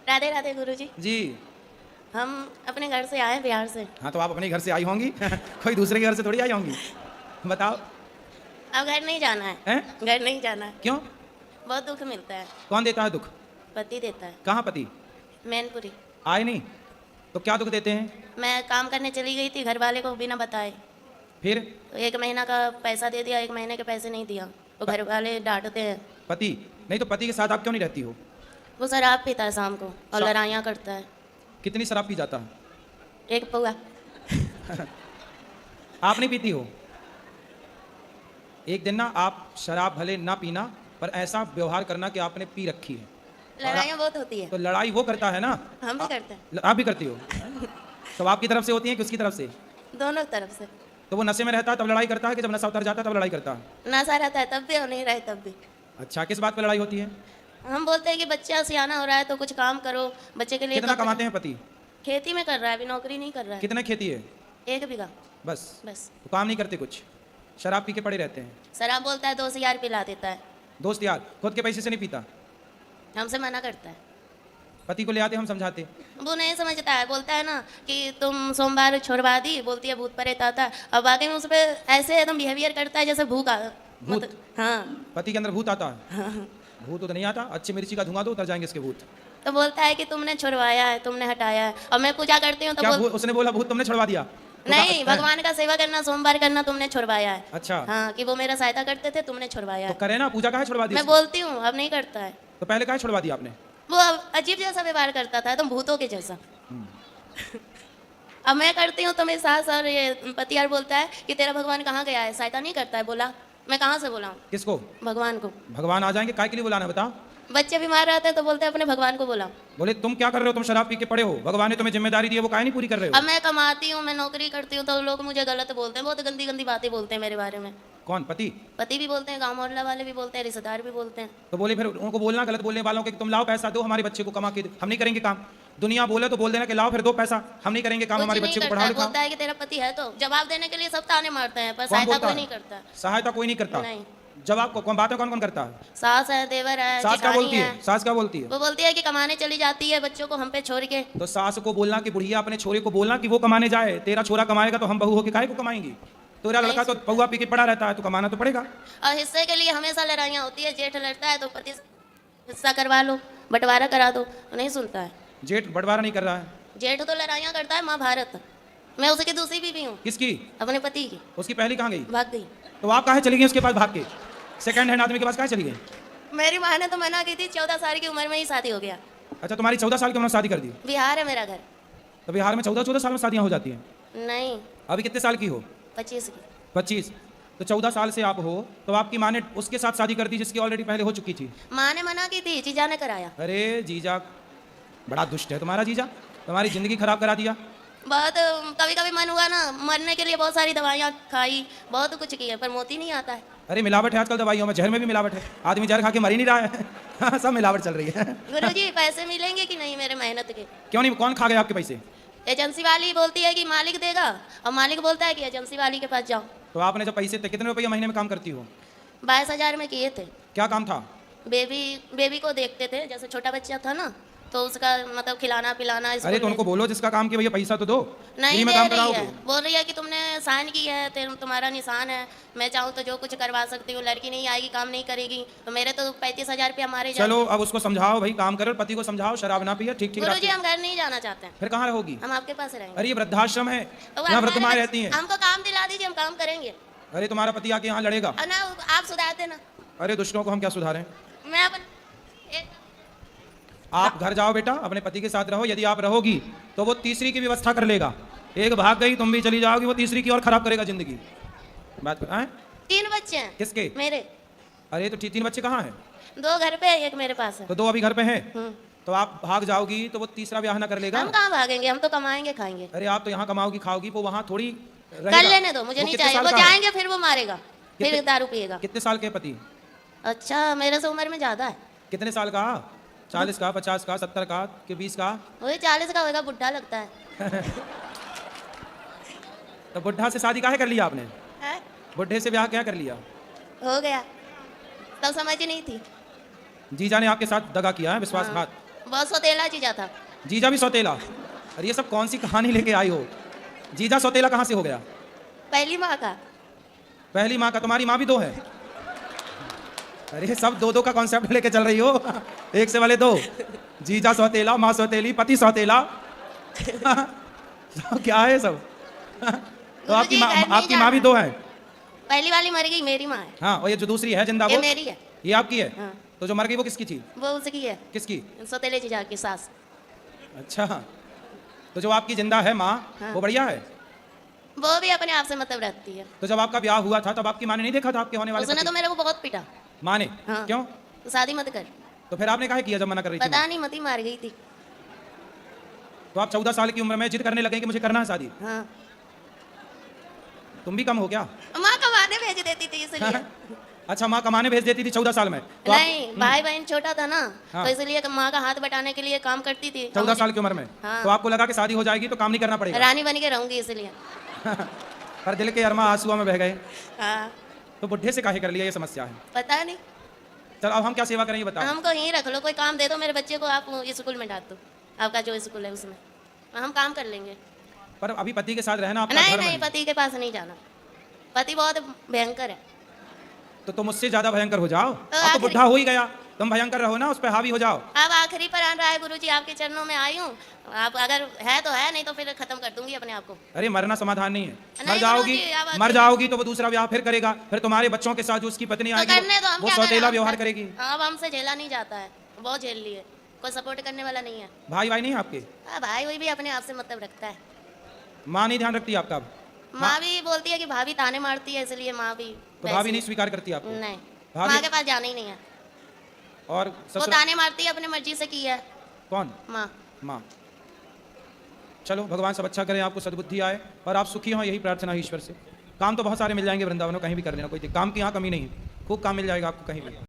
राधे राधे गुरुजी। जी। हम अपने घर से आए हैं बिहार से। हाँ तो आप अपने घर से आई होंगी कोई दूसरे के घर से थोड़ी आई होंगी। बताओ। अब घर नहीं जाना है। हैं? घर नहीं जाना है। क्यों? बहुत दुख मिलता है। कौन देता है दुख? पति देता है। कहाँ पति? मैनपुरी। आए नहीं तो क्या दुख देते हैं? मैं काम करने चली गई थी घर वाले को बिना बताए, फिर? तो 1 महीना का पैसा दे दिया, 1 महीने के पैसे नहीं दिया तो घर वाले डांटते हैं। पति नहीं तो पति के साथ आप क्यों नहीं रहती हो? वो शराब पीता है शाम को और लड़ाइयाँ करता है। कितनी शराब पी जाता है? 1 पौआ। आप नहीं पीती हो? एक दिन ना आप शराब भले ना पीना पर ऐसा व्यवहार करना कि आपने पी रखी है। लड़ाइयाँ बहुत होती है। तो लड़ाई वो करता है ना। हम भी करते हैं। आप भी करती हो? तो आपकी तरफ से होती है कि उसकी तरफ से? दोनों तरफ से। तो वो नशे में रहता है तब लड़ाई करता है कि जब नशा उतर जाता है तब लड़ाई करता है? नशा रहता है तब भी और नहीं रहे तब भी। अच्छा, किस बात पर लड़ाई होती है? हम बोलते हैं कि बच्चा सियाना हो रहा है तो कुछ काम करो बच्चे के लिए। कितना कमाते हैं पति? खेती में कर रहा है, अभी नौकरी नहीं कर रहा है। कितने खेती है? 1 बीघा। बस? बस। तो काम नहीं करते कुछ, शराब पी के पड़े रहते हैं। शराब बोलता है 2 से यार पिला देता है। दोस्त यार खुद के पैसे से नहीं पीता? हमसे मना करता है। पति को ले आते हम समझाते। वो नहीं समझता है, बोलता है ना कि तुम सोमवार छोड़वा दी, बोलती है भूत प्रेत आता है और बाकी में उस पर ऐसे एकदम बिहेवियर करता है जैसे भूख भूत? हाँ। पति के अंदर भूत आता है? भूत तो नहीं आता, अच्छी मिर्ची का धुआं दो उतर जाएंगे इसके भूत। तो बोलता है कि तुमने छुड़वाया है, तुमने हटाया है और मैं पूजा करती हूँ तो क्या उसने बोला भूत तुमने छुड़वा दिया? नहीं, भगवान का सेवा करना, सोमवार करना तुमने छुड़वाया है। अच्छा। हाँ, कि वो मेरा सहायता करते थे, तुमने छुड़वाया तो है। करे ना, पूजा काहे छुड़वा दी? मैं बोलती हूँ, अब नहीं करता है। तो पहले काहे छुड़वा दिया आपने? वो अजीब जैसा व्यवहार करता था, तुम भूतों के जैसा। अब मैं करती हूँ तो मेरी सास और ये पति यार बोलता है कि तेरा भगवान कहाँ गया है, सहायता नहीं करता है। बोला मैं कहाँ से बोला? किसको? भगवान को। भगवान आ जाएंगे, काय के लिए बुलाना है बताओ? बच्चे बीमार रहते हैं तो बोलते हैं अपने भगवान को बोला। बोले तुम क्या कर रहे हो, तुम शराब पी के पड़े हो, भगवान ने तुम्हें जिम्मेदारी दी है वो काहे नहीं पूरी कर रहे हो? अब मैं कमाती हूँ, मैं नौकरी करती हूँ तो लोग मुझे गलत बोलते हैं, बहुत गंदी गंदी बातें बोलते हैं मेरे बारे में। कौन? पति? पति भी बोलते हैं, गाँव मोहल्ला वाले भी बोलते हैं, रिश्तेदार भी बोलते हैं। तो बोले फिर उनको बोलना गलत बोलने वालों के तुम लाओ पैसा दो हमारे बच्चे को कमा के, हम नहीं करेंगे काम। दुनिया बोले तो बोल देना कि लाओ फिर दो पैसा, हम नहीं करेंगे काम, हमारे बच्चे को पढ़ा लिखा। बोलता है कि तेरा पति है तो जवाब देने के लिए सब ताने मारते हैं पर सहायता कोई नहीं करता। सहायता कोई नहीं करता? नहीं। जवाब को कौन बातें कौन कौन करता है? सास है, देवर है, सास क्या बोलती है? है। सास क्या बोलती है? वो बोलती है कि कमाने चली जाती है बच्चों को हम पे छोड़ के। तो सास को बोलना कि बुढ़िया अपने छोरे को बोलना कि वो कमाने जाए, तेरा छोरा कमाएगा तो हम बहू होके काहे को कमाएंगी? तेरा लड़का तो पौवा पी के पड़ा रहता है तो कमाना तो पड़ेगा। और हिस्से के लिए हमेशा लड़ाइयाँ होती है, जेठ लड़ता है तो पति हिस्सा करवा लो, बंटवारा करा दो, नहीं सुनता है। जेठ बंटवारा नहीं कर रहा है? जेठ तो लड़ाइयाँ करता है, महाभारत। मैं उसकी दूसरी बीवी हूँ। किसकी? अपने पति की। उसकी पहली कहाँ गई? भाग गई। तो आप काहे चली गई उसके पास भाग के? सेकंड हैंड आदमी के पास काहे चली गई? मेरी माँ ने तो मना की थी, 14 साल की उम्र में ही शादी हो गया। अच्छा, तुम्हारी 14 साल की उम्र में शादी कर दी? बिहार है मेरा घर। तो बिहार में 14 साल में शादियाँ हो जाती हैं? नहीं। अभी कितने साल की हो? 25 की। 25? तो 14 साल से आप हो तो आपकी माँ ने उसके साथ शादी कर दी जिसकी ऑलरेडी पहले हो चुकी थी? माँ ने मना की थी, जीजा ने कराया। अरे जीजा बड़ा दुष्ट है तुम्हारा जीजा, तुम्हारी जिंदगी खराब करा दिया। बहुत कभी कभी मन हुआ ना, मरने के लिए बहुत सारी दवाइयाँ खाई, बहुत कुछ किया पर मोती नहीं आता है। अरे मिलावट है आजकल दवाइयों में, जहर में भी मिलावट है, आदमी जहर खा के मर ही नहीं रहा है सब मिलावट चल रही है। गुरुजी पैसे मिलेंगे कि नहीं मेरे मेहनत के? क्यों नहीं? कौन खा गया आपके पैसे? एजेंसी वाली बोलती है कि मालिक देगा और मालिक बोलता है कि एजेंसी वाली के पास जाओ। तो आपने जो पैसे थे, कितने रुपये महीने में काम करती हो? 22,000 में किए थे। क्या काम था? बेबी को देखते थे, जैसे छोटा बच्चा था ना तो उसका मतलब खिलाना पिलाना। अरे तो उनको बोलो जिसका काम किया भैया पैसा तो दो, नहीं में दे काम रही कराओगे? है, बोल रही है कि तुमने साइन की है, तुम्हारा निशान है, मैं चाहूँ तो जो कुछ करवा सकती हूँ, लड़की नहीं आएगी काम नहीं करेगी, तो मेरे तो 35,000 रुपया मारे जाए। चलो अब उसको समझाओ भाई काम करो, पति को समझाओ शराब ना पिए, ठीक ठीक। गुरुजी हम घर नहीं जाना चाहते हैं। फिर कहाँ रहोगी? हम आपके पास रहेंगे। अरे ये वृद्धाश्रम है, तो यहाँ वृद्धमाएं रहती हैं। हमको काम दिला दीजिए, हम काम करेंगे। अरे तुम्हारा पति आके यहाँ लड़ेगा? ना आप सुधार देना। अरे दुष्टों को हम क्या सुधारें? मैं अपन आप घर जाओ बेटा, अपने पति के साथ रहो, यदि आप रहोगी तो वो तीसरी की व्यवस्था कर लेगा। एक भाग गई तुम भी चली जाओगी, वो तीसरी की और खराब करेगा जिंदगी। बात कर 3 बच्चे हैं। किसके? मेरे। अरे तो 3 बच्चे कहाँ हैं? 2 घर पे है, 1 मेरे पास है। तो 2 अभी घर पे हैं, तो आप भाग जाओगी तो वो तीसरा ब्याह ना कर लेगा? हम कहाँ भागेंगे, हम तो कमाएंगे खाएंगे। अरे आप तो यहाँ कमाओगी खाओगी, वो वहाँ थोड़ी कर लेने दो, मुझे नहीं चाहिए। वो जाएंगे फिर वो मारेगा, फिर दारू पिएगा। कितने साल के पति? अच्छा मेरे से उम्र में ज्यादा है। कितने साल का? 40 का, 50 का, 70 का कि 20 का? वही 40 का होगा, बुढ़ा लगता है। तो बुढ़ा से शादी काहे कर लिया आपने? है? बुढ़े से ब्याह क्या कर लिया? हो गया, तब समझ नहीं थी। जीजा ने आपके साथ दगा किया है, विश्वासघात। बहुत सौतेला जीजा था। जीजा भी सौतेला? अरे ये सब कौन सी कहानी लेके आई हो? जीजा सौतेला कहाँ से हो गया? पहली माँ का। पहली माँ का? तुम्हारी माँ भी दो है? अरे सब दो दो का कॉन्सेप्ट लेके चल रही हो, एक से वाले दो। जीजा सौतेला, माँ सौतेली, पति सौतेला। तो क्या है सब? तो आपकी माँ भी दो है? पहली वाली मर गई, मेरी माँ है। हाँ, और ये जो दूसरी है जिंदा, ये वो मेरी है। ये आपकी है? हाँ। तो जो मर गई वो किसकी थी? वो उसकी है। किसकी? सौतेले जीजा की सास। अच्छा, तो जो आपकी जिंदा है माँ, हाँ। वो बढ़िया है? वो भी अपने आप से मतलब रखती है। तो जब आपका ब्याह हुआ था तब आपकी माँ ने नहीं देखा था आपके होने वाले उसने पति? तो मेरे को बहुत पीटा। माँ ने? हाँ। क्यों? तो शादी मत कर। तो फिर आपने काहे किया जब मना कर रही थी? पता नहीं, मती मार गई थी। तो आप 14 साल की उम्र में जिद करने लगे कि मुझे करना है शादी? हाँ। तुम भी कम हो क्या? माँ कमाने भेज देती थी इसलिए। अच्छा, माँ कमाने भेज देती थी 14 साल में? तो नहीं, भाई बहन छोटा था ना, हाँ। तो इसलिए माँ का हाथ बटाने के लिए काम करती थी। 14 साल की उम्र में? हाँ। तो आपको लगा कि शादी हो जाएगी तो काम नहीं करना पड़ेगा? रानी बन के रहूंगी इसलिए। पर दिल के अरमा आंसुओं में बह गए। हाँ। तो बुढ़े से काहे कर लिया, ये समस्या है। पता नहीं, चल अब हम क्या सेवा करें ये बताओ। हमको यहीं रख लो, कोई काम दे दो, मेरे बच्चे को आप स्कूल में डाल दो, आपका जो स्कूल है उसमें, हम काम कर लेंगे। पर अभी पति के साथ रहना आपका नहीं धर्म नहीं, है। पति के पास नहीं जाना, पति बहुत भयंकर है। तो तुम मुझसे ज्यादा भयंकर हो जाओ। अब तो आखिरी- बुढ़ा हो ही गया, तुम भयंकर रहो ना, उस पर हावी हो जाओ। अब आखिरी प्राण रहा है गुरुजी, आपके चरणों में आई हूँ। आप अगर है तो है, नहीं तो फिर खत्म कर दूंगी अपने आप को। अरे मरना समाधान नहीं है। नहीं मर जाओगी, गुरुजी, अब मर जाओगी तो वो दूसरा ब्याह फिर करेगा, फिर तुम्हारे बच्चों के साथ जो उसकी पत्नी तो आएगी करने दो, हम वो क्या करें? सौतेला हम व्यवहार कर- करेगी। अब हमसे झेला नहीं जाता है, बहुत झेल लिए, कोई सपोर्ट करने वाला नहीं है। भाई भाई नहीं है आपके? हाँ, भाई वही भी अपने आप से मतलब रखता है। माँ नहीं ध्यान रखती आपका? अब माँ भी बोलती है कि भाभी ताने मारती है, इसलिए माँ भी तो वैसी भाभी नहीं है। स्वीकार करती आपको? नहीं, भाभी- माँ के पास जाना ही नहीं है। और वो ससुर ताने मारती है, अपने मर्जी से की है कौन? माँ। माँ। चलो भगवान सब अच्छा करें, आपको सद्बुद्धि आए और आप सुखी हों, यही प्रार्थना है ईश्वर से। काम तो बहुत सारे मिल जाएंगे वृंदावन में, कहीं भी कर लेना, कोई काम की यहाँ कमी नहीं है, खूब काम मिल जाएगा आपको कहीं भी।